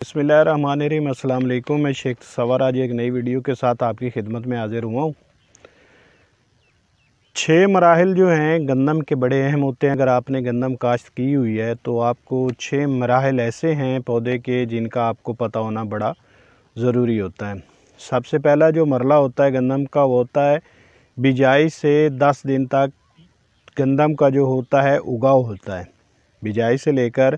बिस्मिल्लाहिर्रहमानिर्रहीम। अस्सलाम वालेकुम। मैं शेख तसव्वुर आज एक नई वीडियो के साथ आपकी खिदमत में हाजिर हुआ हूँ। 6 मराहिल जो हैं गंदम के बड़े अहम होते हैं। अगर आपने गंदम काश्त की हुई है तो आपको 6 मराहिल ऐसे हैं पौधे के जिनका आपको पता होना बड़ा ज़रूरी होता है। सबसे पहला जो मरला होता है गंदम का वो होता है बिजाई से 10 दिन तक गंदम का जो होता है उगाव होता है। बिजाई से लेकर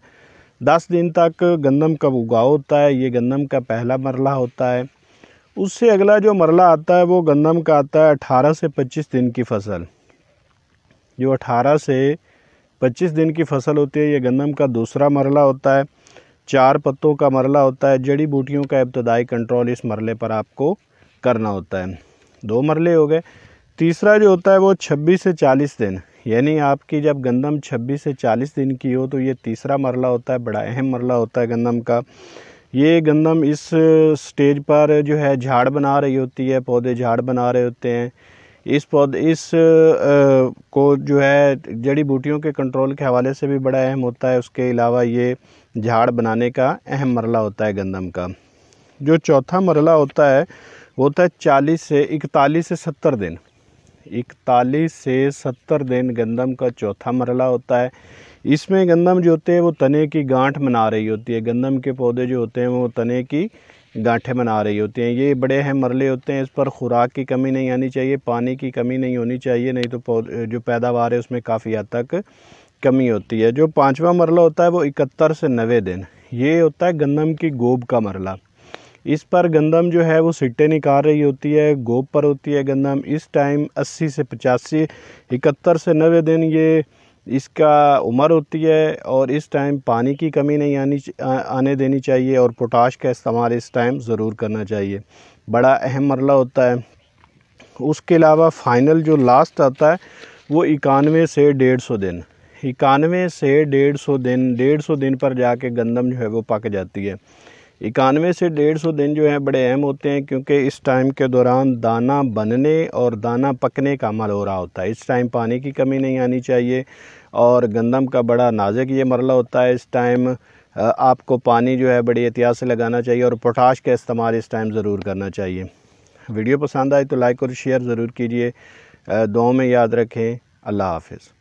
10 दिन तक गंदम का उगाव होता है, ये गंदम का पहला मरला होता है। उससे अगला जो मरला आता है वो गंदम का आता है 18 से 25 दिन की फसल। जो 18 से 25 दिन की फसल होती है ये गंदम का दूसरा मरला होता है। 4 पत्तों का मरला होता है। जड़ी बूटियों का इब्तदाई कंट्रोल इस मरले पर आपको करना होता है। 2 मरले हो गए। तीसरा जो होता है वो 26 से 40 दिन, यानी आपकी जब गंदम 26 से 40 दिन की हो तो ये तीसरा मरला होता है। बड़ा अहम मरला होता है गंदम का। ये गंदम इस स्टेज पर जो है झाड़ बना रही होती है, पौधे झाड़ बना रहे होते हैं। इस को जो है जड़ी बूटियों के कंट्रोल के हवाले से भी बड़ा अहम होता है। उसके अलावा ये झाड़ बनाने का अहम मरला होता है गंदम का। जो चौथा मरला होता है वो होता है 41 से 70 दिन। 41 से 70 दिन गंदम का चौथा मरला होता है। इसमें गंदम जो होते हैं वो तने की गांठ बना रही होती है। गंदम के पौधे जो होते हैं वो तने की गांठें बना रही होती हैं। ये बड़े अहम मरले होते हैं। इस पर खुराक की कमी नहीं आनी चाहिए, पानी की कमी नहीं होनी चाहिए, नहीं तो जो पैदावार है उसमें काफ़ी हद तक कमी होती है। जो 5वां मरला होता है वो 71 से 90 दिन। ये होता है गंदम की गोब का मरला। इस पर गंदम जो है वो सिट्टे निकाल रही होती है, गोब पर होती है गंदम। इस टाइम 80 से 85, 71 से 90 दिन ये इसका उम्र होती है और इस टाइम पानी की कमी नहीं आने देनी चाहिए और पोटाश का इस्तेमाल इस टाइम ज़रूर करना चाहिए। बड़ा अहम मरला होता है। उसके अलावा फ़ाइनल जो लास्ट आता है वो 91 से 150 दिन। 91 से 150 दिन पर जाके गंदम जो है वो पक जाती है। 91 से 150 दिन जो है बड़े अहम होते हैं क्योंकि इस टाइम के दौरान दाना बनने और दाना पकने का अमल हो रहा होता है। इस टाइम पानी की कमी नहीं आनी चाहिए और गंदम का बड़ा नाजुक ये मरला होता है। इस टाइम आपको पानी जो है बड़ी एहतियात से लगाना चाहिए और पोटाश का इस्तेमाल इस टाइम ज़रूर करना चाहिए। वीडियो पसंद आए तो लाइक और शेयर ज़रूर कीजिए। दुआ में याद रखें। अल्लाह हाफ़िज़।